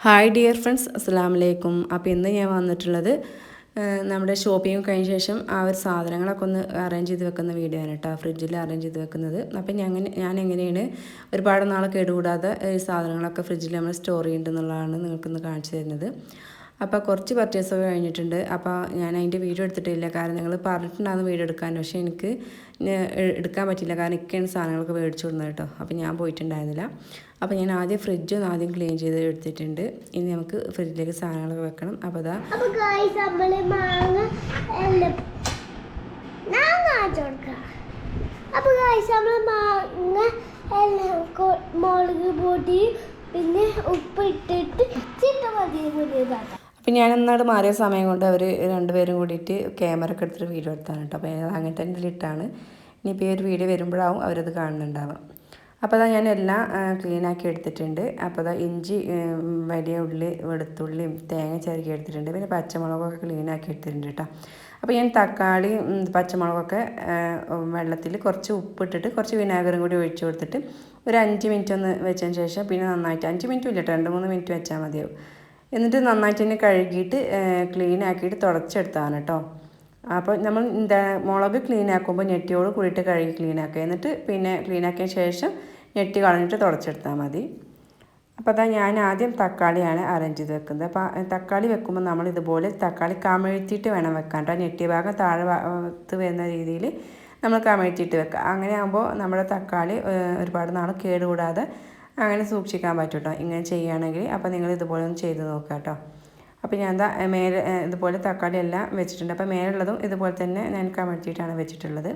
Hi dear friends, അസ്സലാമു അലൈക്കും. അപ്പോൾ ഇന്ന് ഞാൻ വന്നിട്ടുള്ളത് നമ്മുടെ ഷോപ്പിംഗ് കഴിഞ്ഞ ശേഷം ആ ഒരു സാധനങ്ങളൊക്കെ ഒന്ന് അറേഞ്ച് ചെയ്ത് വെക്കുന്ന വീഡിയോ ആണ് കേട്ടോ. ഫ്രിഡ്ജിൽ അറേഞ്ച് ചെയ്ത് വെക്കുന്നത്. അപ്പം ഞാൻ എങ്ങനെയാണ് ഒരുപാട് നാൾ കേടുകൂടാതെ ഈ സാധനങ്ങളൊക്കെ ഫ്രിഡ്ജിൽ നമ്മൾ സ്റ്റോർ ചെയ്യുന്നുണ്ടെന്നുള്ളതാണ് നിങ്ങൾക്കൊന്ന് കാണിച്ചു തരുന്നത്. അപ്പോൾ കുറച്ച് പർച്ചേസൊക്കെ കഴിഞ്ഞിട്ടുണ്ട്. അപ്പോൾ ഞാൻ അതിൻ്റെ വീഡിയോ എടുത്തിട്ടില്ല, കാരണം നിങ്ങൾ പറഞ്ഞിട്ടുണ്ടാകുന്ന വീഡിയോ എടുക്കാൻ. പക്ഷേ എനിക്ക് എടുക്കാൻ പറ്റില്ല, കാരണം ഇക്കയാണ് സാധനങ്ങളൊക്കെ മേടിച്ചു കൊടുക്കുന്നത് കേട്ടോ. അപ്പോൾ ഞാൻ പോയിട്ടുണ്ടായിരുന്നില്ല. അപ്പോൾ ഞാൻ ആദ്യം ഫ്രിഡ്ജൊന്ന് ആദ്യം ക്ലീൻ ചെയ്ത് എടുത്തിട്ടുണ്ട്. ഇനി നമുക്ക് ഫ്രിഡ്ജിലേക്ക് സാധനങ്ങളൊക്കെ വെക്കണം. അപ്പോൾ അതാ മുളക് പൊടി പിന്നെ ഉപ്പിട്ടിട്ട് അപ്പം ഞാൻ എന്നാട് മാറിയ സമയം കൊണ്ട് അവർ രണ്ടുപേരും കൂടിയിട്ട് ക്യാമറ ഒക്കെ എടുത്തിട്ട് വീഡിയോ എടുത്താണ് കേട്ടോ. അപ്പോൾ അങ്ങനെ തന്നെ ഇതിലിട്ടാണ്. ഇനിയിപ്പോൾ ഈ ഒരു വീഡിയോ വരുമ്പോഴാവും അവരത് കാണുന്നുണ്ടാവുക. അപ്പോൾ അതാ ഞാൻ എല്ലാം ക്ലീനാക്കി എടുത്തിട്ടുണ്ട്. അപ്പോൾ അതാ ഇഞ്ചി, വലിയ ഉള്ളി, വെളുത്തുള്ളിയും തേങ്ങ ചിരകി എടുത്തിട്ടുണ്ട്. പിന്നെ പച്ചമുളകൊക്കെ ക്ലീനാക്കി എടുത്തിട്ടുണ്ട് കേട്ടോ. അപ്പോൾ ഞാൻ തക്കാളി, പച്ചമുളകൊക്കെ വെള്ളത്തിൽ കുറച്ച് ഉപ്പിട്ടിട്ട് കുറച്ച് വിനാഗിറും കൂടി ഒഴിച്ച് കൊടുത്തിട്ട് ഒരു 5 മിനിറ്റ് ഒന്ന് വെച്ചതിന് ശേഷം പിന്നെ നന്നായിട്ട് 5 മിനിറ്റും ഇല്ല, 2-3 മിനിറ്റ് വെച്ചാൽ മതിയാവും. എന്നിട്ട് നന്നായിട്ട് തന്നെ കഴുകിയിട്ട് ക്ലീൻ ആക്കിയിട്ട് തുടച്ചെടുത്താണ് കേട്ടോ. അപ്പോൾ നമ്മൾ മുളക് ക്ലീൻ ആക്കുമ്പോൾ ഞെട്ടിയോട് കൂടിയിട്ട് കഴുകി ക്ലീൻ ആക്കുക. എന്നിട്ട് പിന്നെ ക്ലീൻ ആക്കിയ ശേഷം ഞെട്ടി കളഞ്ഞിട്ട് തുടച്ചെടുത്താൽ മതി. അപ്പോൾ അതാ ഞാൻ ആദ്യം തക്കാളിയാണ് അറേഞ്ച് ചെയ്ത് വെക്കുന്നത്. അപ്പോൾ തക്കാളി വെക്കുമ്പോൾ നമ്മൾ ഇതുപോലെ തക്കാളി കമഴ്ത്തിയിട്ട് വേണം വെക്കാൻ കേട്ടോ. ഞെട്ടിയ ഭാഗം താഴെ ഭാഗത്ത് വരുന്ന രീതിയിൽ നമ്മൾ കമഴ്ത്തിയിട്ട് വെക്കുക. അങ്ങനെ ആകുമ്പോൾ നമ്മുടെ തക്കാളി ഒരുപാട് നാൾ കേടുകൂടാതെ അങ്ങനെ സൂക്ഷിക്കാൻ പറ്റും കേട്ടോ, ഇങ്ങനെ ചെയ്യുകയാണെങ്കിൽ. അപ്പോൾ നിങ്ങൾ ഇതുപോലെ ഒന്ന് ചെയ്ത് നോക്കുക കേട്ടോ. അപ്പോൾ ഞാൻ എന്താ മേലെ ഇതുപോലെ തക്കാളി എല്ലാം വെച്ചിട്ടുണ്ട്. അപ്പോൾ മേലുള്ളതും ഇതുപോലെ തന്നെ ഞാൻ കമഴ്ത്തിയിട്ടാണ് വെച്ചിട്ടുള്ളത്.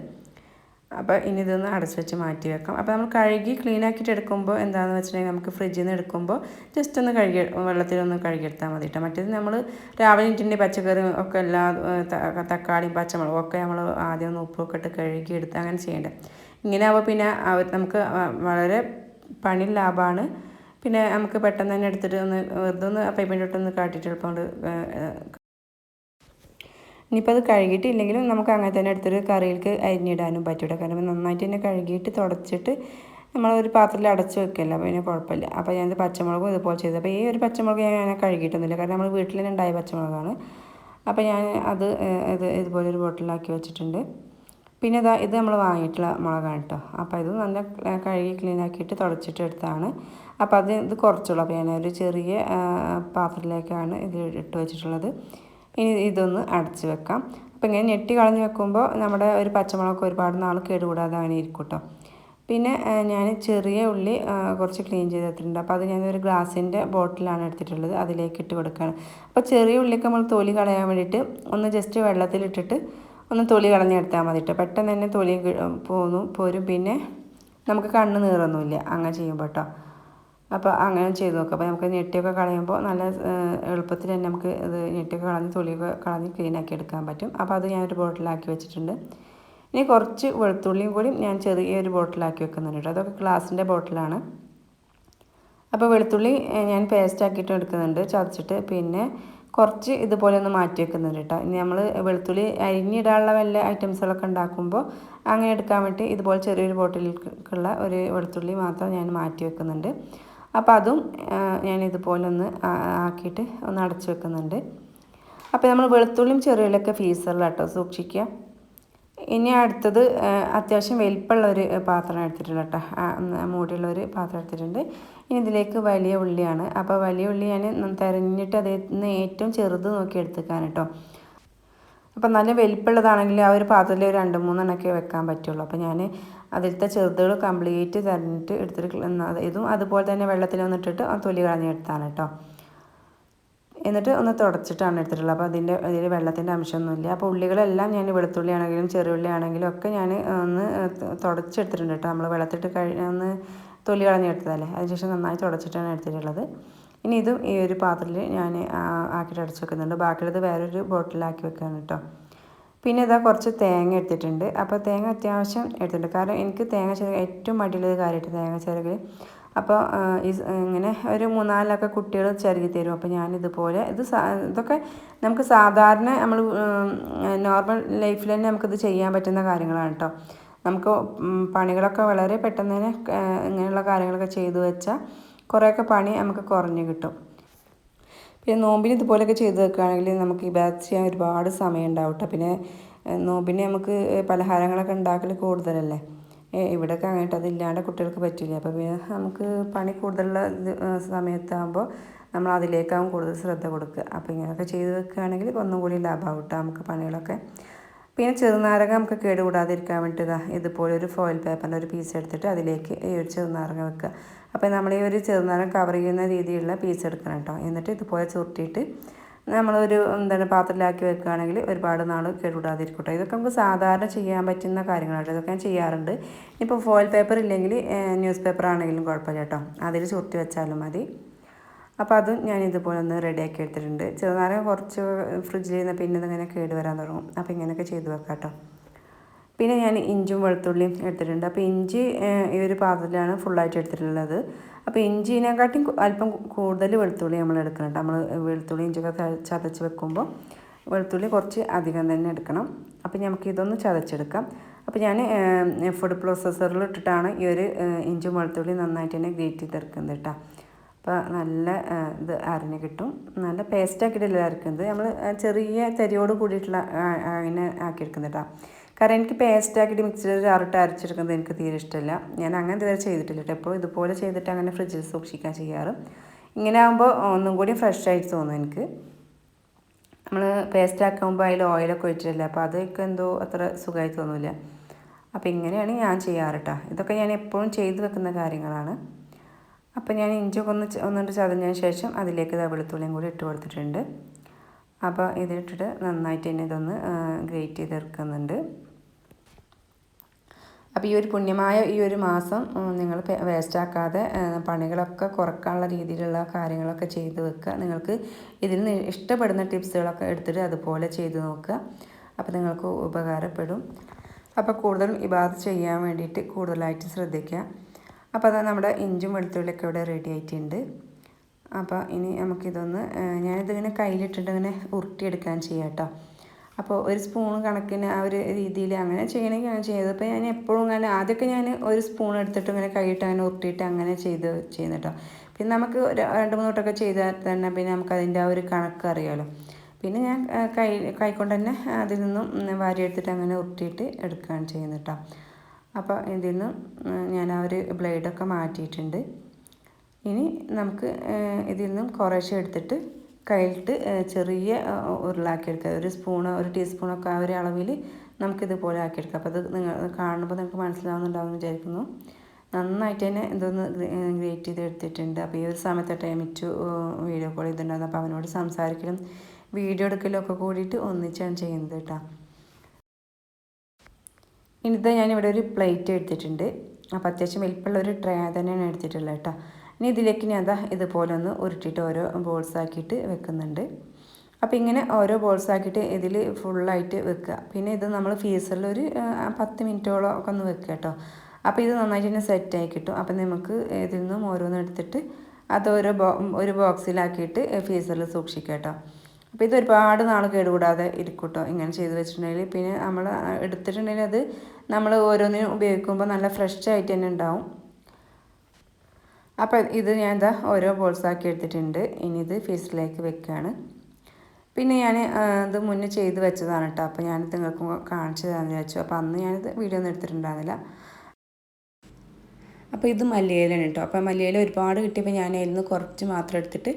അപ്പോൾ ഇനി ഇതൊന്ന് അടച്ച് വെച്ച് മാറ്റി വെക്കാം. അപ്പോൾ നമ്മൾ കഴുകി ക്ലീൻ ആക്കിയിട്ട് എടുക്കുമ്പോൾ എന്താണെന്ന് വെച്ചിട്ടുണ്ടെങ്കിൽ നമുക്ക് ഫ്രിഡ്ജിൽ നിന്ന് എടുക്കുമ്പോൾ ജസ്റ്റ് ഒന്ന് വെള്ളത്തിലൊന്ന് കഴുകിയെടുത്താൽ മതി കേട്ടോ. മറ്റേത് നമ്മൾ രാവിലെ ഇട്ടിൻ്റെ പച്ചക്കറി ഒക്കെ എല്ലാ തക്കാളിയും പച്ചമുളകും ഒക്കെ നമ്മൾ ആദ്യം ഒന്ന് ഉപ്പൊക്കെ ഇട്ട് കഴുകിയെടുത്ത് അങ്ങനെ ചെയ്യേണ്ടത്. ഇങ്ങനെ ആകുമ്പോൾ പിന്നെ നമുക്ക് വളരെ പണി ലാഭമാണ്. പിന്നെ നമുക്ക് പെട്ടെന്ന് തന്നെ എടുത്തിട്ട് ഒന്ന് വെറുതെ ഒന്ന് പൈപ്പിൻ്റെ ഇട്ടൊന്ന് കാട്ടിയിട്ട് എളുപ്പമുണ്ട്. ഇനിയിപ്പോൾ അത് കഴുകിയിട്ടില്ലെങ്കിലും നമുക്ക് അങ്ങനെ തന്നെ എടുത്തൊരു കറിയിലേക്ക് അരിഞ്ഞിടാനും പറ്റൂല, കാരണം നന്നായിട്ട് തന്നെ കഴുകിയിട്ട് തുടച്ചിട്ട് നമ്മളൊരു പാത്രത്തിൽ അടച്ച് വെക്കില്ല, അപ്പോൾ പിന്നെ കുഴപ്പമില്ല. അപ്പോൾ ഞാനത് പച്ചമുളകും ഇതുപോലെ ചെയ്തു. അപ്പോൾ ഈ ഒരു പച്ചമുളക് ഞാൻ കഴുകിയിട്ടൊന്നുമില്ല, കാരണം നമ്മൾ വീട്ടിൽ തന്നെ ഉണ്ടായ പച്ചമുളകാണ്. അപ്പോൾ ഞാൻ അത് ഇതുപോലെ ഒരു ബോട്ടിലാക്കി വെച്ചിട്ടുണ്ട്. പിന്നെ ഇത് നമ്മൾ വാങ്ങിയിട്ടുള്ള മുളകാണ് കേട്ടോ. അപ്പോൾ ഇത് നല്ല കഴുകി ക്ലീൻ ആക്കിയിട്ട് തുടച്ചിട്ട് എടുത്താണ്. അപ്പോൾ ഇത് കുറച്ചുള്ളൂ. അപ്പോൾ ഞാനൊരു ചെറിയ പാത്രത്തിലേക്കാണ് ഇത് ഇട്ട് വെച്ചിട്ടുള്ളത്. ഇനി ഇതൊന്ന് അടച്ച് വെക്കാം. അപ്പോൾ ഇങ്ങനെ ഞെട്ടി കളഞ്ഞ് വെക്കുമ്പോൾ നമ്മുടെ ഒരു പച്ചമുളക് ഒരുപാട് നാൾ കേടുകൂടാതെ അങ്ങനെ ഇരിക്കും കേട്ടോ. പിന്നെ ഞാൻ ചെറിയ ഉള്ളി കുറച്ച് ക്ലീൻ ചെയ്തെടുത്തിട്ടുണ്ട്. അപ്പോൾ അത് ഞാനൊരു ഗ്ലാസിൻ്റെ ബോട്ടിലാണ് എടുത്തിട്ടുള്ളത്, അതിലേക്ക് ഇട്ട് കൊടുക്കുകയാണ്. അപ്പോൾ ചെറിയ ഉള്ളിയൊക്കെ നമ്മൾ തൊലി കളയാൻ വേണ്ടിയിട്ട് ഒന്ന് ജസ്റ്റ് വെള്ളത്തിലിട്ടിട്ട് ഒന്ന് തൊലി കളഞ്ഞെടുത്താൽ മതി കേട്ടോ. പെട്ടെന്ന് തന്നെ തൊലി പോരും. പിന്നെ നമുക്ക് കണ്ണ് നീറൊന്നുമില്ല അങ്ങനെ ചെയ്യുമ്പോൾ കേട്ടോ. അപ്പോൾ അങ്ങനെ ചെയ്ത് നോക്കാം. അപ്പോൾ നമുക്ക് ഞെട്ടിയൊക്കെ കളയുമ്പോൾ നല്ല എളുപ്പത്തിൽ തന്നെ നമുക്ക് ഇത് ഞെട്ടിയൊക്കെ കളഞ്ഞ് തൊലിയൊക്കെ കളഞ്ഞ് ക്ലീനാക്കി എടുക്കാൻ പറ്റും. അപ്പോൾ അത് ഞാനൊരു ബോട്ടിലാക്കി വെച്ചിട്ടുണ്ട്. ഇനി കുറച്ച് വെളുത്തുള്ളിയും കൂടി ഞാൻ ചെറിയൊരു ബോട്ടിലാക്കി വെക്കുന്നുണ്ട് കേട്ടോ. അതൊക്കെ ഗ്ലാസിൻ്റെ ബോട്ടിലാണ്. അപ്പോൾ വെളുത്തുള്ളി ഞാൻ പേസ്റ്റ് ആക്കിയിട്ട് എടുക്കുന്നുണ്ട്, ചതച്ചിട്ട്. പിന്നെ കുറച്ച് ഇതുപോലെ ഒന്ന് മാറ്റി വെക്കുന്നുണ്ട് കേട്ടോ. ഇനി നമ്മൾ വെളുത്തുള്ളി അരിഞ്ഞിടാനുള്ള വല്ല ഐറ്റംസുകളൊക്കെ ഉണ്ടാക്കുമ്പോൾ അങ്ങനെ എടുക്കാൻ വേണ്ടി ഇതുപോലെ ചെറിയൊരു ബോട്ടിലേക്കുള്ള ഒരു വെളുത്തുള്ളി മാത്രം ഞാൻ മാറ്റി വെക്കുന്നുണ്ട്. അപ്പോൾ അതും ഞാൻ ഇതുപോലെ ഒന്ന് ആക്കിയിട്ട് ഒന്ന് അടച്ച് വെക്കുന്നുണ്ട്. അപ്പോൾ നമ്മൾ വെളുത്തുള്ളിയും ചെറിയുള്ളിയൊക്കെ ഫ്രീസറിലാട്ടോ സൂക്ഷിക്കുക. ഇനി അടുത്തത് അത്യാവശ്യം വലിപ്പമുള്ള ഒരു പാത്രം എടുത്തിട്ടുണ്ട് കേട്ടോ, മൂടിയുള്ളൊരു പാത്രം എടുത്തിട്ടുണ്ട്. ഇനി ഇതിലേക്ക് വലിയ ഉള്ളിയാണ്. അപ്പോൾ വലിയ ഉള്ളി ഞാൻ തിരഞ്ഞിട്ട് അതിൽ നിന്ന് ഏറ്റവും ചെറുത് നോക്കി എടുത്തേക്കാൻ കേട്ടോ. അപ്പോൾ നല്ല വലിപ്പമുള്ളതാണെങ്കിൽ ആ ഒരു പാത്രത്തിൽ ഒരു 2-3 വെക്കാൻ പറ്റുള്ളൂ. അപ്പോൾ ഞാൻ അതിലത്തെ ചെറുതുകൾ കംപ്ലീറ്റ് തിരഞ്ഞിട്ട് എടുത്തിട്ട് ഇതും അതുപോലെ തന്നെ വെള്ളത്തിലൊന്നിട്ടിട്ട് തൊലി കളഞ്ഞെടുത്താണ് കേട്ടോ. എന്നിട്ട് ഒന്ന് തുടച്ചിട്ടാണ് എടുത്തിട്ടുള്ളത്. അപ്പോൾ അതിൽ വെള്ളത്തിൻ്റെ അംശമൊന്നുമില്ല. അപ്പോൾ ഉള്ളികളെല്ലാം ഞാൻ വെളുത്തുള്ളി ആണെങ്കിലും ചെറുള്ളി ആണെങ്കിലും ഒക്കെ ഞാൻ ഒന്ന് തുടച്ചെടുത്തിട്ടുണ്ട് കേട്ടോ. നമ്മൾ വെള്ളത്തിട്ട് ഒന്ന് തൊലി കളഞ്ഞെടുത്തതല്ലേ, അതിനുശേഷം നന്നായി തുടച്ചിട്ടാണ് എടുത്തിട്ടുള്ളത്. ഇനി ഇതും ഈ ഒരു പാത്രത്തിൽ ഞാൻ ആക്കിയിട്ട് അടച്ച് വെക്കുന്നുണ്ട്. ബാക്കിയുള്ളത് വേറൊരു ബോട്ടിലാക്കി വെക്കുകയാണ് കേട്ടോ. പിന്നെ ഇതാ കുറച്ച് തേങ്ങ എടുത്തിട്ടുണ്ട്. അപ്പോൾ തേങ്ങ അത്യാവശ്യം എടുത്തിട്ടുണ്ട്, കാരണം എനിക്ക് തേങ്ങ ചിരകൽ ഏറ്റവും മടിയുള്ളത് കാര്യമായിട്ട് തേങ്ങ ചിരകൽ. അപ്പോൾ ഇങ്ങനെ ഒരു 3-4 കുട്ടികൾ ചിരകി തരും. അപ്പോൾ ഞാനിതുപോലെ ഇതൊക്കെ നമുക്ക് സാധാരണ നമ്മൾ നോർമൽ ലൈഫിൽ തന്നെ നമുക്കിത് ചെയ്യാൻ പറ്റുന്ന കാര്യങ്ങളാണ് കേട്ടോ. നമുക്ക് പണികളൊക്കെ വളരെ പെട്ടെന്ന് തന്നെ ഇങ്ങനെയുള്ള കാര്യങ്ങളൊക്കെ ചെയ്തു വെച്ചാൽ കുറേയൊക്കെ പണി നമുക്ക് കുറഞ്ഞ് കിട്ടും. പിന്നെ നോമ്പിന് ഇതുപോലെയൊക്കെ ചെയ്ത് വെക്കുകയാണെങ്കിൽ നമുക്ക് ഇബാദത്ത് ചെയ്യാൻ ഒരുപാട് സമയം ഉണ്ടാവും കേട്ടോ. പിന്നെ നോമ്പിന് നമുക്ക് പലഹാരങ്ങളൊക്കെ ഉണ്ടാക്കൽ കൂടുതലല്ലേ. ഇവിടെയൊക്കെ അങ്ങോട്ട് അതില്ലാണ്ട് കുട്ടികൾക്ക് പറ്റില്ല. അപ്പോൾ പിന്നെ നമുക്ക് പണി കൂടുതലുള്ള സമയത്താകുമ്പോൾ നമ്മൾ അതിലേക്കാവും കൂടുതൽ ശ്രദ്ധ കൊടുക്കുക. അപ്പോൾ ഇങ്ങനെയൊക്കെ ചെയ്ത് വെക്കുകയാണെങ്കിൽ ഒന്നും കൂടി ലാഭമാവും കേട്ടോ നമുക്ക് പണികളൊക്കെ. പിന്നെ ചെറുനാരങ്ങ നമുക്ക് കേടുകൂടാതിരിക്കാൻ വേണ്ടിയിട്ട് ഇതുപോലെ ഒരു ഫോയിൽ പേപ്പറിൻ്റെ ഒരു പീസ് എടുത്തിട്ട് അതിലേക്ക് ഈ ഒരു ചെറുനാരങ്ങ വെക്കുക. അപ്പോൾ നമ്മൾ ഈ ഒരു ചെറുനാരങ്ങ കവർ ചെയ്യുന്ന രീതിയിലുള്ള പീസ് എടുക്കണം കേട്ടോ. എന്നിട്ട് ഇതുപോലെ ചുരുട്ടിയിട്ട് നമ്മളൊരു പാത്രത്തിലാക്കി വെക്കുകയാണെങ്കിൽ ഒരുപാട് നാൾ കേടുകൂടാതിരിക്കും കേട്ടോ. ഇതൊക്കെ നമുക്ക് സാധാരണ ചെയ്യാൻ പറ്റുന്ന കാര്യങ്ങളാണ്. ഇതൊക്കെ ഞാൻ ചെയ്യാറുണ്ട്. ഇപ്പോൾ ഫോയിൽ പേപ്പർ ഇല്ലെങ്കിൽ ന്യൂസ് പേപ്പർ ആണെങ്കിലും കുഴപ്പമില്ല കേട്ടോ. അതിൽ ചുരുട്ടി വെച്ചാലും മതി. അപ്പോൾ അതും ഞാൻ ഇതുപോലെ ഒന്ന് റെഡിയാക്കി എടുത്തിട്ടുണ്ട്. ചെറുനാരങ്ങ കുറച്ച് ഫ്രിഡ്ജിൽ നിന്ന് പിന്നെ ഇതിങ്ങനെ കേട് വരാൻ തുടങ്ങും. അപ്പോൾ ഇങ്ങനെയൊക്കെ ചെയ്ത് വെക്കാം കേട്ടോ. പിന്നെ ഞാൻ ഇഞ്ചും വെളുത്തുള്ളിയും എടുത്തിട്ടുണ്ട്. അപ്പോൾ ഇഞ്ചി ഈ ഒരു പാത്രത്തിലാണ് ഫുള്ളായിട്ട് എടുത്തിട്ടുള്ളത്. അപ്പോൾ ഇഞ്ചിനെക്കാട്ടിയും അല്പം കൂടുതൽ വെളുത്തുള്ളി നമ്മൾ എടുക്കണം കേട്ടോ. നമ്മൾ വെളുത്തുള്ളി ഇഞ്ചിയൊക്കെ ചതച്ച് വെക്കുമ്പോൾ വെളുത്തുള്ളി കുറച്ച് അധികം തന്നെ എടുക്കണം. അപ്പോൾ നമുക്ക് ഇതൊന്ന് ചതച്ചെടുക്കാം. അപ്പോൾ ഞാൻ ഫുഡ് പ്രോസസ്സറിൽ ഇട്ടിട്ടാണ് ഈ ഒരു ഇഞ്ചും വെളുത്തുള്ളി നന്നായിട്ട് തന്നെ ഗ്രേറ്റ് ചെയ്തെടുക്കുന്നത് കേട്ടോ. അപ്പോൾ നല്ല ഇത് അരിഞ്ഞ് കിട്ടും. നല്ല പേസ്റ്റാക്കിയിട്ടില്ല അരക്കുന്നത്. നമ്മൾ ചെറിയ തരിയോട് കൂടിയിട്ടുള്ള അങ്ങനെ ആക്കിയെടുക്കുന്നത് കേട്ടോ. കാരണം എനിക്ക് പേസ്റ്റാക്കിയിട്ട് മിക്സിയിൽ ചാറിട്ട് അരച്ചെടുക്കുന്നത് എനിക്ക് തീരെ ഇഷ്ടമല്ല. ഞാൻ അങ്ങനെ ഇതുവരെ ചെയ്തിട്ടില്ല കേട്ടോ. എപ്പോൾ ഇതുപോലെ ചെയ്തിട്ട് അങ്ങനെ ഫ്രിഡ്ജിൽ സൂക്ഷിക്കാൻ ചെയ്യാറ്. ഇങ്ങനെ ആകുമ്പോൾ ഒന്നും കൂടി ഫ്രഷ് ആയിട്ട് തോന്നും എനിക്ക്. നമ്മൾ പേസ്റ്റ് ആക്കുമ്പോൾ അതിൽ ഓയിലൊക്കെ ഒഴിച്ചിട്ടില്ല. അപ്പോൾ അതൊക്കെ എന്തോ അത്ര സുഖമായി തോന്നില്ല. അപ്പോൾ ഇങ്ങനെയാണ് ഞാൻ ചെയ്യാറ് കേട്ടോ. ഇതൊക്കെ ഞാൻ എപ്പോഴും ചെയ്ത് വെക്കുന്ന കാര്യങ്ങളാണ്. അപ്പോൾ ഞാൻ ഇഞ്ചൊക്കെ ഒന്നുകൊണ്ട് ചതഞ്ഞതിന് ശേഷം അതിലേക്ക് വെളുത്തുള്ളിയും കൂടി ഇട്ട് കൊടുത്തിട്ടുണ്ട്. അപ്പോൾ ഇതിട്ടിട്ട് നന്നായിട്ട് തന്നെ ഇതൊന്ന് ഗ്രേറ്റ് ചെയ്തെടുക്കുന്നുണ്ട്. അപ്പോൾ ഈ ഒരു പുണ്യമായ ഈ ഒരു മാസം നിങ്ങൾ വേസ്റ്റാക്കാതെ പണികളൊക്കെ കുറക്കാനുള്ള രീതിയിലുള്ള കാര്യങ്ങളൊക്കെ ചെയ്ത് വെക്കുക. നിങ്ങൾക്ക് ഇതിൽ നിന്ന് ഇഷ്ടപ്പെടുന്ന ടിപ്സുകളൊക്കെ എടുത്തിട്ട് അതുപോലെ ചെയ്ത് നോക്കുക. അപ്പോൾ നിങ്ങൾക്ക് ഉപകാരപ്പെടും. അപ്പോൾ കൂടുതലും ഇബാദത്ത് ചെയ്യാൻ വേണ്ടിയിട്ട് കൂടുതലായിട്ട് ശ്രദ്ധിക്കുക. അപ്പോൾ അത് നമ്മുടെ ഇഞ്ചും വെളുത്തുള്ളിയൊക്കെ ഇവിടെ റെഡി ആയിട്ടുണ്ട്. അപ്പോൾ ഇനി നമുക്കിതൊന്ന് ഞാനിതിങ്ങനെ കയ്യിലിട്ടിട്ട് ഇങ്ങനെ ഉരുട്ടിയെടുക്കാൻ ചെയ്യാം കേട്ടോ. അപ്പോൾ ഒരു സ്പൂൺ കണക്കിന് ആ ഒരു രീതിയിൽ അങ്ങനെ ചെയ്യണമെങ്കിൽ അങ്ങനെ ചെയ്തത്. അപ്പോൾ ഞാൻ എപ്പോഴും അങ്ങനെ ആദ്യമൊക്കെ ഞാൻ ഒരു സ്പൂൺ എടുത്തിട്ട് ഇങ്ങനെ കൈയിട്ട് അങ്ങനെ ഉരുട്ടിയിട്ട് അങ്ങനെ ചെയ്യുന്നു കേട്ടോ. പിന്നെ നമുക്ക് 2-3 വട്ടമൊക്കെ ചെയ്താൽ തന്നെ പിന്നെ നമുക്കതിൻ്റെ ആ ഒരു കണക്ക് അറിയാമല്ലോ. പിന്നെ ഞാൻ കൈക്കൊണ്ട് തന്നെ അതിൽ നിന്നും വാരിയെടുത്തിട്ട് അങ്ങനെ ഉരുട്ടിയിട്ട് എടുക്കുകയാണ് ചെയ്യുന്നത് കേട്ടോ. അപ്പോൾ ഇതിൽ നിന്നും ഞാൻ ആ ഒരു ബ്ലേഡൊക്കെ മാറ്റിയിട്ടുണ്ട്. ഇനി നമുക്ക് ഇതിൽ നിന്നും കുറേശ്ശെ എടുത്തിട്ട് കയ്യിലിട്ട് ചെറിയ ഉരുളാക്കിയെടുക്കുക. ഒരു ടീസ്പൂണൊക്കെ ആ ഒരു അളവിൽ നമുക്കിതുപോലെ ആക്കിയെടുക്കാം. അപ്പോൾ അത് നിങ്ങൾ കാണുമ്പോൾ നിങ്ങൾക്ക് മനസ്സിലാവുന്നുണ്ടാവുമെന്ന് വിചാരിക്കുന്നു. നന്നായിട്ട് തന്നെ ഇതൊന്ന് ഗ്രേറ്റ് ചെയ്ത് എടുത്തിട്ടുണ്ട്. അപ്പോൾ ഈ ഒരു സമയത്ത് മിച്ചു വീഡിയോ കോൾ ചെയ്തിട്ടുണ്ടായിരുന്നു. അപ്പോൾ അവനോട് സംസാരിക്കലും വീഡിയോ എടുക്കലും ഒക്കെ കൂടിയിട്ട് ഒന്നിച്ചാണ് ചെയ്യുന്നത് കേട്ടോ. ഇനിയിത് ഞാനിവിടെ ഒരു പ്ലേറ്റ് എടുത്തിട്ടുണ്ട്. അപ്പോൾ അത്യാവശ്യം വലിപ്പമുള്ള ഒരു ട്രേ തന്നെയാണ് എടുത്തിട്ടുള്ളത് കേട്ടോ. ഇനി ഇതിലേക്ക് ഞാൻ ഇതുപോലെ ഒന്ന് ഉരുട്ടിയിട്ട് ഓരോ ബോൾസ് ആക്കിയിട്ട് വെക്കുന്നുണ്ട്. അപ്പോൾ ഇങ്ങനെ ഓരോ ബോൾസ് ആക്കിയിട്ട് ഇതിൽ ഫുള്ളായിട്ട് വെക്കുക. പിന്നെ ഇത് നമ്മൾ ഫ്രീസറിൽ ഒരു 10 മിനിറ്റോളം ഒക്കെ ഒന്ന് വെക്കുക കേട്ടോ. അപ്പോൾ ഇത് നന്നായിട്ട് തന്നെ സെറ്റായി കിട്ടും. അപ്പോൾ നമുക്ക് ഇതിൽ നിന്നും ഓരോന്നും എടുത്തിട്ട് അത് ഒരു ബോക്സിലാക്കിയിട്ട് ഫ്രീസറിൽ സൂക്ഷിക്കുക കേട്ടോ. അപ്പോൾ ഇത് ഒരുപാട് നാൾ കേടുകൂടാതെ ഇരിക്കും കേട്ടോ ഇങ്ങനെ ചെയ്ത് വെച്ചിട്ടുണ്ടെങ്കിൽ. പിന്നെ നമ്മൾ എടുത്തിട്ടുണ്ടെങ്കിൽ അത് നമ്മൾ ഓരോന്നിനും ഉപയോഗിക്കുമ്പോൾ നല്ല ഫ്രഷ് ആയിട്ട് തന്നെ ഉണ്ടാവും. അപ്പോൾ ഇത് ഞാൻ ഓരോ ബോൾസാക്കി എടുത്തിട്ടുണ്ട്. ഇനി ഇത് ഫ്രീസറിലേക്ക് വെക്കുകയാണ്. പിന്നെ ഞാൻ ഇത് മുന്നേ ചെയ്ത് വെച്ചതാണ് കേട്ടോ. അപ്പോൾ ഞാനിത് നിങ്ങൾക്ക് കാണിച്ചു തരാമെന്ന് വിചാരിച്ചു. അപ്പോൾ അന്ന് ഞാനിത് വീഡിയോ ഒന്നും എടുത്തിട്ടുണ്ടായിരുന്നില്ല. അപ്പോൾ ഇത് മല്ലിയിലാണ് കേട്ടോ. അപ്പോൾ മല്ലിയില ഒരുപാട് കിട്ടിയപ്പോൾ ഞാൻ അതിൽ നിന്ന് കുറച്ച് മാത്രം എടുത്തിട്ട്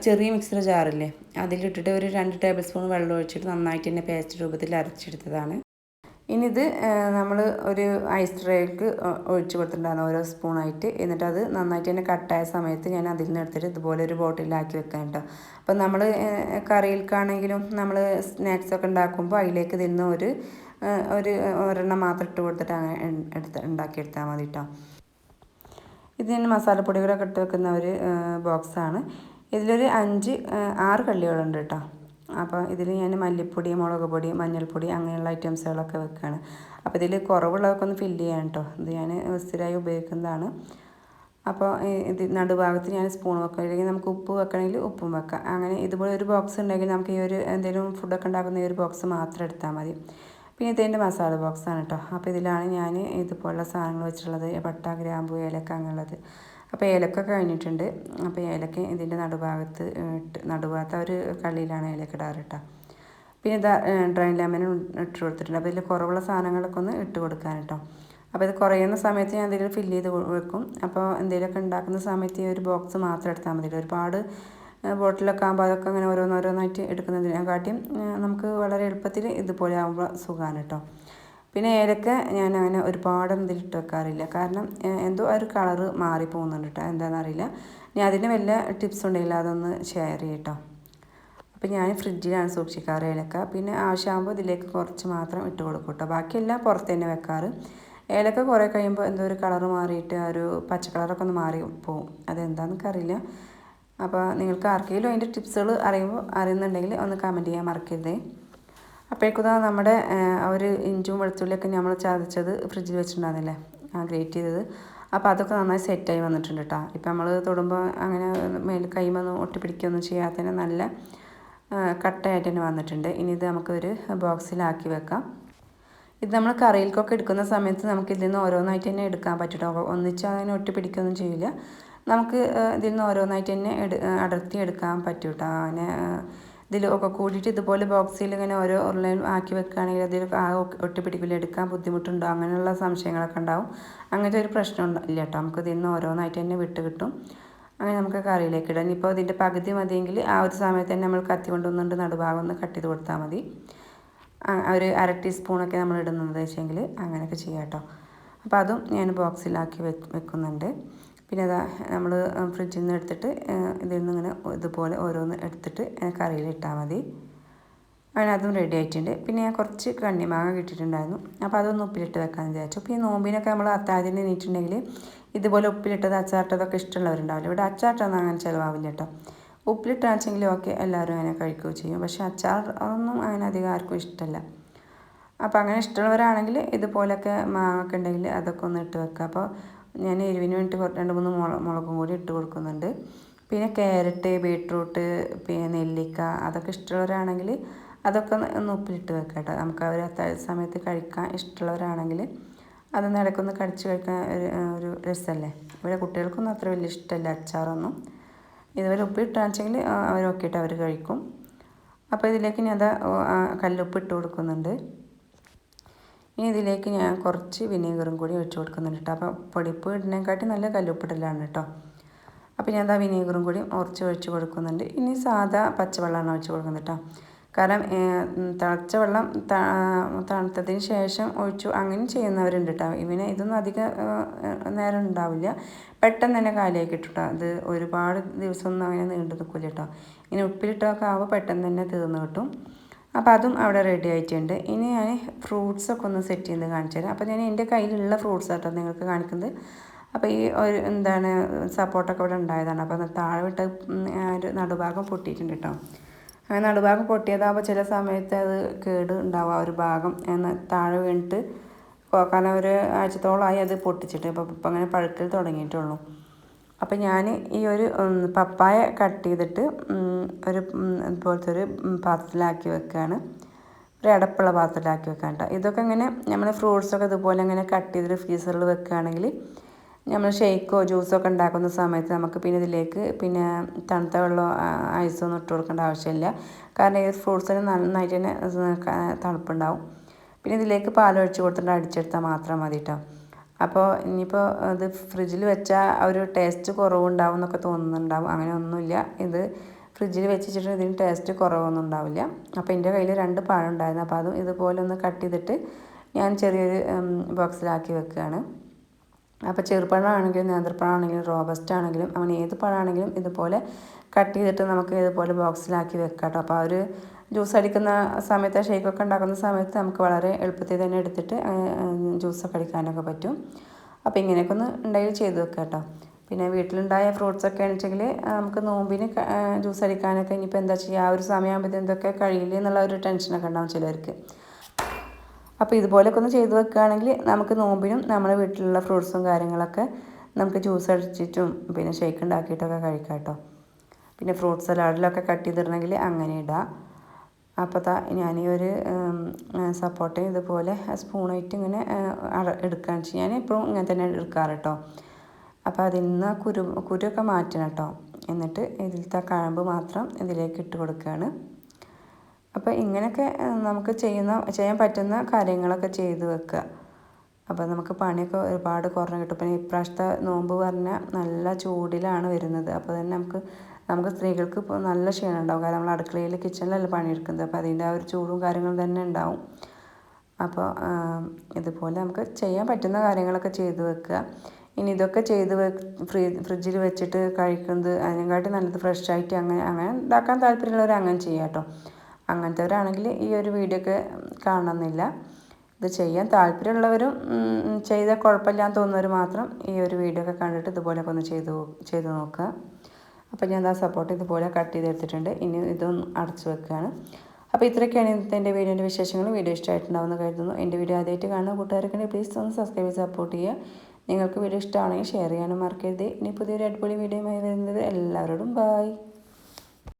ചെറിയ മിക്സർ ജാറില്ലേ അതിലിട്ടിട്ട് ഒരു 2 ടേബിൾ സ്പൂൺ വെള്ളം ഒഴിച്ചിട്ട് നന്നായിട്ട് തന്നെ പേസ്റ്റ് രൂപത്തിൽ അരച്ചെടുത്തതാണ്. ഇനി ഇത് നമ്മൾ ഒരു ഐസ് ട്രേക്ക് ഒഴിച്ച് കൊടുത്തിട്ടുണ്ടായിരുന്നു ഓരോ സ്പൂണായിട്ട്. എന്നിട്ട് അത് നന്നായിട്ട് തന്നെ കട്ടായ സമയത്ത് ഞാൻ അതിൽ നിന്ന് എടുത്തിട്ട് ഇതുപോലെ ഒരു ബോട്ടിലാക്കി വെക്കാൻ കേട്ടോ. അപ്പം നമ്മൾ കറിയിൽക്കാണെങ്കിലും നമ്മൾ സ്നാക്സൊക്കെ ഉണ്ടാക്കുമ്പോൾ അതിലേക്ക് ഇതിന്ന് ഒരെണ്ണം മാത്രം ഇട്ട് കൊടുത്തിട്ട് അങ്ങനെ ഉണ്ടാക്കിയെടുത്താൽ മതി കേട്ടോ. ഇത് ഞാൻ മസാലപ്പൊടികളൊക്കെ ഇട്ട് വെക്കുന്ന ഒരു ബോക്സാണ്. ഇതിലൊരു 5-6 കള്ളികളുണ്ട് കേട്ടോ. അപ്പോൾ ഇതിൽ ഞാൻ മല്ലിപ്പൊടി, മുളക് പൊടി, മഞ്ഞൾപ്പൊടി അങ്ങനെയുള്ള ഐറ്റംസുകളൊക്കെ വെക്കുകയാണ്. അപ്പോൾ ഇതിൽ കുറവുള്ളതൊക്കെ ഒന്ന് ഫില്ല് ചെയ്യാൻ കേട്ടോ. ഇത് ഞാൻ സ്ഥിരമായി ഉപയോഗിക്കുന്നതാണ്. അപ്പോൾ ഇത് നടുഭാഗത്ത് ഞാൻ സ്പൂൺ വെക്കുക. അല്ലെങ്കിൽ നമുക്ക് ഉപ്പ് വെക്കണമെങ്കിൽ ഉപ്പും വെക്കാം. അങ്ങനെ ഇതുപോലെ ഒരു ബോക്സ് ഉണ്ടെങ്കിൽ നമുക്ക് ഈ ഒരു എന്തെങ്കിലും ഫുഡൊക്കെ ഉണ്ടാക്കുന്ന ഈ ഒരു ബോക്സ് മാത്രം എടുത്താൽ മതി. പിന്നെ ഇതിൻ്റെ മസാല ബോക്സാണ് കേട്ടോ. അപ്പോൾ ഇതിലാണ് ഞാൻ ഇതുപോലുള്ള സാധനങ്ങൾ വെച്ചിട്ടുള്ളത്. പട്ട, ഗ്രാമ്പു, ഏലക്ക അങ്ങനെയുള്ളത്. അപ്പോൾ ഏലക്ക കഴിഞ്ഞിട്ടുണ്ട്. അപ്പോൾ ഏലക്ക ഇതിൻ്റെ നടുഭാഗത്ത് ഒരു കള്ളിയിലാണ് ഏലക്ക ഇടാറ് കേട്ടോ. പിന്നെ ഇതാ ഡ്രൈ ലെമനും ഇട്ട് കൊടുത്തിട്ടുണ്ട്. അപ്പോൾ ഇതിൽ കുറവുള്ള സാധനങ്ങളൊക്കെ ഒന്ന് ഇട്ട് കൊടുക്കാൻ കേട്ടോ. അപ്പോൾ ഇത് കുറയുന്ന സമയത്ത് ഞാൻ എന്തെങ്കിലും ഫില്ല് ചെയ്ത് വെക്കും. അപ്പോൾ എന്തെങ്കിലുമൊക്കെ ഉണ്ടാക്കുന്ന സമയത്ത് ഈ ഒരു ബോക്സ് മാത്രം എടുത്താൽ മതി. ഒരുപാട് ബോട്ടിലൊക്കെ ആകുമ്പോൾ അതൊക്കെ അങ്ങനെ ഓരോന്നോരോന്നായിട്ട് എടുക്കുന്നതിനെക്കാട്ടിയും നമുക്ക് വളരെ എളുപ്പത്തിൽ ഇതുപോലെ ആകുമ്പോൾ സുഖമാണ് കേട്ടോ. പിന്നെ ഏലക്ക ഞാൻ അങ്ങനെ ഒരുപാട് ഇതിലിട്ട് വെക്കാറില്ല. കാരണം എന്തോ ഒരു കളറ് മാറിപ്പോകുന്നുണ്ട് കേട്ടോ, എന്താണെന്നറിയില്ല. ഞാൻ അതിന് വല്ല ടിപ്സ് ഉണ്ടെങ്കിൽ അതൊന്ന് ഷെയർ ചെയ്യും കേട്ടോ. അപ്പോൾ ഞാൻ ഫ്രിഡ്ജിലാണ് സൂക്ഷിക്കാറ് ഏലക്ക. പിന്നെ ആവശ്യമാകുമ്പോൾ ഇതിലേക്ക് കുറച്ച് മാത്രം ഇട്ട് കൊടുക്കും കേട്ടോ. ബാക്കിയെല്ലാം പുറത്ത് തന്നെ വെക്കാറ്. ഏലക്ക കുറേ കഴിയുമ്പോൾ എന്തോ ഒരു കളറ് മാറിയിട്ട് ഒരു പച്ച കളറൊക്കെ ഒന്ന് മാറി പോവും. അതെന്താണെന്നൊക്കെ അറിയില്ല. അപ്പോൾ നിങ്ങൾക്ക് ആർക്കെങ്കിലും അതിൻ്റെ ടിപ്സുകൾ അറിയുന്നുണ്ടെങ്കിൽ ഒന്ന് കമൻറ്റ് ചെയ്യാൻ മറക്കരുതേ. അപ്പോഴേക്കും നമ്മുടെ ഒരു ഇഞ്ചും വെളുത്തുള്ളിയൊക്കെ നമ്മൾ ചതച്ചത് ഫ്രിഡ്ജിൽ വെച്ചിട്ടുണ്ടാകുന്നില്ലേ, ഗ്രേറ്റ് ചെയ്തത്. അപ്പോൾ അതൊക്കെ നന്നായി സെറ്റായി വന്നിട്ടുണ്ട് കേട്ടോ. ഇപ്പോൾ നമ്മൾ തൊടുമ്പോൾ അങ്ങനെ കൈമൊന്നും ഒട്ടിപ്പിടിക്കുകയൊന്നും ചെയ്യാത്തതിന് നല്ല കട്ടയായിട്ട് തന്നെ വന്നിട്ടുണ്ട്. ഇനി ഇത് നമുക്കൊരു ബോക്സിലാക്കി വെക്കാം. ഇത് നമ്മൾ കറിയിൽക്കൊക്കെ എടുക്കുന്ന സമയത്ത് നമുക്ക് ഇതിൽ നിന്ന് ഓരോന്നായിട്ട് തന്നെ എടുക്കാൻ പറ്റും കേട്ടോ. ഒന്നിച്ച് അങ്ങനെ ഒട്ടിപ്പിടിക്കുകയൊന്നും ചെയ്യില്ല. നമുക്ക് ഇതിൽ നിന്ന് ഓരോന്നായിട്ട് തന്നെ അടർത്തി എടുക്കാൻ പറ്റും കേട്ടോ. അങ്ങനെ ഇതിലൊക്കെ കൂടിയിട്ട് ഇതുപോലെ ബോക്സിൽ ഇങ്ങനെ ഓരോ ഉരുളയും ആക്കി വെക്കുകയാണെങ്കിൽ അതിൽ ഒട്ടിപ്പിടിക്കില്ല, എടുക്കാൻ ബുദ്ധിമുട്ടുണ്ടോ അങ്ങനെയുള്ള സംശയങ്ങളൊക്കെ ഉണ്ടാവും. അങ്ങനത്തെ ഒരു പ്രശ്നം ഇല്ല കേട്ടോ. നമുക്ക് ഇതിൽ നിന്ന് ഓരോന്നായിട്ട് തന്നെ വിട്ട് കിട്ടും. അങ്ങനെ നമുക്ക് കറിയിലേക്ക് ഇടാം. ഇനിയിപ്പോൾ ഇതിൻ്റെ പകുതി മതിയെങ്കിൽ ആ ഒരു സമയത്ത് തന്നെ നമ്മൾ കത്തി കൊണ്ടുവന്നുകൊണ്ട് നടുഭാഗം ഒന്ന് കട്ട് ചെയ്ത് കൊടുത്താൽ മതി. ഒരു 1/2 ടീസ്പൂണൊക്കെ നമ്മൾ ഇടുന്നത് വെച്ചെങ്കിൽ അങ്ങനെയൊക്കെ ചെയ്യാം കേട്ടോ. അപ്പോൾ അതും ഞാൻ ബോക്സിലാക്കി വെക്കുന്നുണ്ട്. പിന്നെ അതാ നമ്മൾ ഫ്രിഡ്ജിൽ നിന്ന് എടുത്തിട്ട് ഇതിൽ നിന്ന് ഇങ്ങനെ ഇതുപോലെ ഓരോന്ന് എടുത്തിട്ട് കറിയിലിട്ടാൽ മതി. അങ്ങനെ അതും റെഡി ആയിട്ടുണ്ട്. പിന്നെ ഞാൻ കുറച്ച് കണ്ണിമാങ്ങ കിട്ടിയിട്ടുണ്ടായിരുന്നു. അപ്പോൾ അതൊന്ന് ഉപ്പിലിട്ട് വെക്കാമെന്ന് വിചാരിച്ചു. പിന്നെ നോമ്പിനൊക്കെ നമ്മൾ അത്താഴത്തിന് എണീറ്റിട്ടുണ്ടെങ്കിൽ ഇതുപോലെ ഉപ്പിലിട്ടത് അച്ചാറിട്ടതൊക്കെ ഇഷ്ടമുള്ളവരുണ്ടാവില്ല. ഇവിടെ അച്ചാറിട്ടൊന്നും അങ്ങനെ ചിലവാവില്ല കേട്ടോ. ഉപ്പിലിട്ടാണെങ്കിലും ഒക്കെ എല്ലാവരും അങ്ങനെ കഴിക്കുകയും ചെയ്യും. പക്ഷേ അച്ചാർ ഒന്നും അങ്ങനെ അധികം ആർക്കും ഇഷ്ടമല്ല. അപ്പോൾ അങ്ങനെ ഇഷ്ടമുള്ളവരാണെങ്കിൽ ഇതുപോലൊക്കെ മാങ്ങൊക്കെ ഉണ്ടെങ്കിൽ അതൊക്കെ ഒന്ന് ഇട്ട് വെക്കുക. അപ്പോൾ ഞാൻ എരിവിന് വേണ്ടിയിട്ട് 2-3 മുളകും കൂടി ഇട്ട് കൊടുക്കുന്നുണ്ട്. പിന്നെ ക്യാരറ്റ്, ബീട്രൂട്ട്, പിന്നെ നെല്ലിക്ക അതൊക്കെ ഇഷ്ടമുള്ളവരാണെങ്കിൽ അതൊക്കെ ഒന്ന് ഉപ്പിലിട്ട് വെക്കുക കേട്ടോ. നമുക്ക് അവർ അത്താഴ സമയത്ത് കഴിക്കാൻ ഇഷ്ടമുള്ളവരാണെങ്കിൽ അതൊന്ന് ഇടയ്ക്കൊന്ന് കടിച്ച് കഴിക്കാൻ ഒരു രസമല്ലേ. ഇവിടെ കുട്ടികൾക്കൊന്നും അത്ര വലിയ ഇഷ്ടമല്ല അച്ചാറൊന്നും. ഇതുപോലെ ഉപ്പിട്ടാണെച്ചെങ്കിൽ അവരൊക്കെ ഇട്ട് അവർ കഴിക്കും. അപ്പോൾ ഇതിലേക്ക് ഞാൻ കല്ലുപ്പ് ഇട്ട് കൊടുക്കുന്നുണ്ട്. ഇനി ഇതിലേക്ക് ഞാൻ കുറച്ച് വിനീഗറും കൂടി ഒഴിച്ച് കൊടുക്കുന്നുണ്ട് കേട്ടോ. അപ്പോൾ പൊടിപ്പ് ഇടുന്നതിനെക്കാട്ടി നല്ല കല്ലുപ്പിടലാണ് കേട്ടോ. അപ്പോൾ ഞാൻ വിനീഗറും കൂടി കുറച്ച് ഒഴിച്ച് കൊടുക്കുന്നുണ്ട്. ഇനി സാധാ പച്ചവെള്ളമാണ് ഒഴിച്ച് കൊടുക്കുന്നത് കേട്ടോ. കാരണം തിളച്ച വെള്ളം തണുത്തതിന് ശേഷം ഒഴിച്ചു അങ്ങനെ ചെയ്യുന്നവരുണ്ട് കേട്ടോ. ഇതൊന്നും അധികം നേരം ഉണ്ടാവില്ല, പെട്ടെന്ന് തന്നെ കാലിയാക്കി ഇട്ടിട്ടോ. ഇത് ഒരുപാട് ദിവസമൊന്നും അങ്ങനെ നീണ്ടു നിൽക്കില്ല കേട്ടോ. ഇങ്ങനെ ഉപ്പിലിട്ടൊക്കെ ആവുമ്പോൾ പെട്ടെന്ന് തന്നെ തീർന്ന് കിട്ടും. അപ്പോൾ അതും അവിടെ റെഡി ആയിട്ടുണ്ട്. ഇനി ഞാൻ ഫ്രൂട്ട്സൊക്കെ ഒന്ന് സെറ്റ് ചെയ്ത് കാണിച്ചു തരാം. അപ്പോൾ ഞാൻ എൻ്റെ കയ്യിലുള്ള ഫ്രൂട്ട്സ് കേട്ടോ നിങ്ങൾക്ക് കാണിക്കുന്നത്. അപ്പോൾ ഈ ഒരു സപ്പോർട്ടൊക്കെ ഇവിടെ ഉണ്ടായതാണ്. അപ്പോൾ താഴെ വിട്ട് നടുഭാഗം പൊട്ടിയിട്ടുണ്ട് കേട്ടോ. അങ്ങനെ നടുഭാഗം പൊട്ടിയതാകുമ്പോൾ ചില സമയത്ത് അത് കേട് ഉണ്ടാവുക, ഒരു ഭാഗം താഴെ വീണിട്ട്. കാരണം ഒരു ആഴ്ചത്തോളമായി അത് പൊട്ടിച്ചിട്ട്. അപ്പോൾ ഇപ്പം അങ്ങനെ പഴുക്കൽ തുടങ്ങിയിട്ടുള്ളൂ. അപ്പോൾ ഞാൻ ഈ ഒരു പപ്പായ കട്ട് ചെയ്തിട്ട് ഇതുപോലത്തെ ഒരു പാത്രത്തിലാക്കി വെക്കുകയാണ്. ഒരു അടപ്പുള്ള പാത്രത്തിലാക്കി വെക്കാൻ കേട്ടോ. ഇതൊക്കെ ഇങ്ങനെ നമ്മൾ ഫ്രൂട്ട്സൊക്കെ ഇതുപോലെ ഇങ്ങനെ കട്ട് ചെയ്തിട്ട് ഫ്രീസറിൽ വെക്കുകയാണെങ്കിൽ നമ്മൾ ഷേക്കോ ജ്യൂസൊക്കെ ഉണ്ടാക്കുന്ന സമയത്ത് നമുക്ക് പിന്നെ ഇതിലേക്ക് തണുത്ത വെള്ളമോ ഐസൊന്നും ഇട്ട് കൊടുക്കേണ്ട ആവശ്യമില്ല. കാരണം ഈ ഫ്രൂട്ട്സിന് നന്നായിട്ട് തന്നെ തണുപ്പുണ്ടാവും. പിന്നെ ഇതിലേക്ക് പാലൊഴിച്ച് കൊടുത്തിട്ട് അടിച്ചെടുത്താൽ മാത്രം മതി കേട്ടോ. അപ്പോൾ ഇനിയിപ്പോൾ ഇത് ഫ്രിഡ്ജിൽ വെച്ചാൽ ഒരു ടേസ്റ്റ് കുറവുണ്ടാവും എന്നൊക്കെ തോന്നുന്നുണ്ടാവും. അങ്ങനെ ഒന്നുമില്ല. ഇത് ഫ്രിഡ്ജിൽ വെച്ചിട്ട് ഇതിന് ടേസ്റ്റ് കുറവൊന്നും ഉണ്ടാവില്ല. അപ്പോൾ എൻ്റെ കയ്യിൽ 2 പഴം ഉണ്ടായിരുന്നു. അപ്പോൾ അതും ഇതുപോലെ ഒന്ന് കട്ട് ചെയ്തിട്ട് ഞാൻ ചെറിയൊരു ബോക്സിലാക്കി വെക്കുകയാണ്. അപ്പോൾ ചെറുപഴമാണെങ്കിലും നേന്ത്രപ്പഴമാണെങ്കിലും റോബസ്റ്റ് ആണെങ്കിലും അങ്ങനെ ഏത് പഴമാണെങ്കിലും ഇതുപോലെ കട്ട് ചെയ്തിട്ട് നമുക്ക് ഇതുപോലെ ബോക്സിലാക്കി വെക്കാം കേട്ടോ. അപ്പോൾ ഒരു ജ്യൂസ് അടിക്കുന്ന സമയത്ത് ഷേക്കൊക്കെ ഉണ്ടാക്കുന്ന സമയത്ത് നമുക്ക് വളരെ എളുപ്പത്തിൽ തന്നെ എടുത്തിട്ട് ജ്യൂസൊക്കെ അടിക്കാനൊക്കെ പറ്റും. അപ്പോൾ ഇങ്ങനെയൊക്കെ ഒന്ന് ഉണ്ടായി ചെയ്ത് വെക്കാം കേട്ടോ. പിന്നെ വീട്ടിലുണ്ടായ ഫ്രൂട്ട്സൊക്കെ ആണെന്നുവെച്ചെങ്കിൽ നമുക്ക് നോമ്പിന് ജ്യൂസ് അടിക്കാനൊക്കെ ഇനിയിപ്പോൾ എന്താ ചെയ്യുക, ആ ഒരു സമയമാകുമ്പോഴത്തേക്കും എന്തൊക്കെ കഴിയില്ല എന്നുള്ള ഒരു ടെൻഷനൊക്കെ ഉണ്ടാവും ചിലർക്ക്. അപ്പോൾ ഇതുപോലെയൊക്കെ ഒന്ന് ചെയ്ത് വെക്കുകയാണെങ്കിൽ നമുക്ക് നോമ്പിനും നമ്മുടെ വീട്ടിലുള്ള ഫ്രൂട്ട്സും കാര്യങ്ങളൊക്കെ നമുക്ക് ജ്യൂസ് അടിച്ചിട്ടും പിന്നെ ഷേക്ക് ഉണ്ടാക്കിയിട്ടൊക്കെ കഴിക്കാം കേട്ടോ. പിന്നെ ഫ്രൂട്ട് സലാഡിലൊക്കെ കട്ട് ചെയ്തിടണമെങ്കിൽ അങ്ങനെ ഇടാം. അപ്പോൾ ഞാൻ ഈ ഒരു സപ്പോർട്ടയും ഇതുപോലെ സ്പൂണായിട്ട് ഇങ്ങനെ എടുക്കുകയാണെന്ന് വെച്ചാൽ ഞാൻ എപ്പോഴും ഇങ്ങനെ തന്നെ എടുക്കാറ് കേട്ടോ. അപ്പോൾ അതിൽ നിന്ന് കുരുവൊക്കെ മാറ്റണം കേട്ടോ. എന്നിട്ട് ഇതിലത്തെ കഴമ്പ് മാത്രം ഇതിലേക്ക് ഇട്ട് കൊടുക്കുകയാണ്. അപ്പോൾ ഇങ്ങനെയൊക്കെ നമുക്ക് ചെയ്യാൻ പറ്റുന്ന കാര്യങ്ങളൊക്കെ ചെയ്ത് വെക്കുക. അപ്പോൾ നമുക്ക് പണിയൊക്കെ ഒരുപാട് കുറഞ്ഞ് കിട്ടും. പിന്നെ ഇപ്രാവശ്യത്തെ നോമ്പ് പറഞ്ഞാൽ നല്ല ചൂടിലാണ് വരുന്നത്. അപ്പോൾ തന്നെ നമുക്ക് സ്ത്രീകൾക്ക് ഇപ്പോൾ നല്ല ക്ഷീണം ഉണ്ടാവും. കാരണം നമ്മൾ അടുക്കളയിൽ കിച്ചണിലല്ല പണിയെടുക്കുന്നത്. അപ്പോൾ അതിൻ്റെ ആ ഒരു ചൂടും കാര്യങ്ങളും തന്നെ ഉണ്ടാവും. അപ്പോൾ ഇതുപോലെ നമുക്ക് ചെയ്യാൻ പറ്റുന്ന കാര്യങ്ങളൊക്കെ ചെയ്ത് വെക്കുക. ഇനി ഇതൊക്കെ ചെയ്ത് ഫ്രിഡ്ജിൽ വെച്ചിട്ട് കഴിക്കുന്നത് അതിനെക്കാട്ടി നല്ലത് ഫ്രഷ് ആയിട്ട് അങ്ങനെ ഉണ്ടാക്കാൻ താല്പര്യമുള്ളവർ അങ്ങനെ ചെയ്യാം കേട്ടോ. അങ്ങനത്തെവരാണെങ്കിൽ ഈ ഒരു വീഡിയോ ഒക്കെ കാണണമെന്നില്ല. ഇത് ചെയ്യാൻ താല്പര്യമുള്ളവരും ചെയ്താൽ കുഴപ്പമില്ലാന്ന് തോന്നുന്നവർ മാത്രം ഈ ഒരു വീഡിയോ ഒക്കെ കണ്ടിട്ട് ഇതുപോലെയൊക്കെ ഒന്ന് ചെയ്ത് നോക്കുക. അപ്പോൾ ഞാൻ സപ്പോർട്ട് ഇതുപോലെ കട്ട് ചെയ്തെടുത്തിട്ടുണ്ട്. ഇനി ഇതൊന്ന് അടച്ചു വെക്കുകയാണ്. അപ്പോൾ ഇത്രയൊക്കെയാണ് ഇന്നത്തെ എൻ്റെ വീഡിയോൻ്റെ വിശേഷങ്ങൾ. വീഡിയോ ഇഷ്ടമായിട്ടുണ്ടാവുമെന്ന് കരുതുന്നു. എൻ്റെ വീഡിയോ ആദ്യമായിട്ട് കാണുന്ന കൂട്ടുകാരൊക്കെ പ്ലീസ് ഒന്ന് സബ്സ്ക്രൈബ് ചെയ്ത് സപ്പോർട്ട് ചെയ്യുക. നിങ്ങൾക്ക് വീഡിയോ ഇഷ്ടമാണെങ്കിൽ ഷെയർ ചെയ്യാനും മറക്കരുത്. ഇനി പുതിയൊരു അടിപൊളി വീഡിയോയുമായി വരുന്നത് എല്ലാവരോടും ബൈ.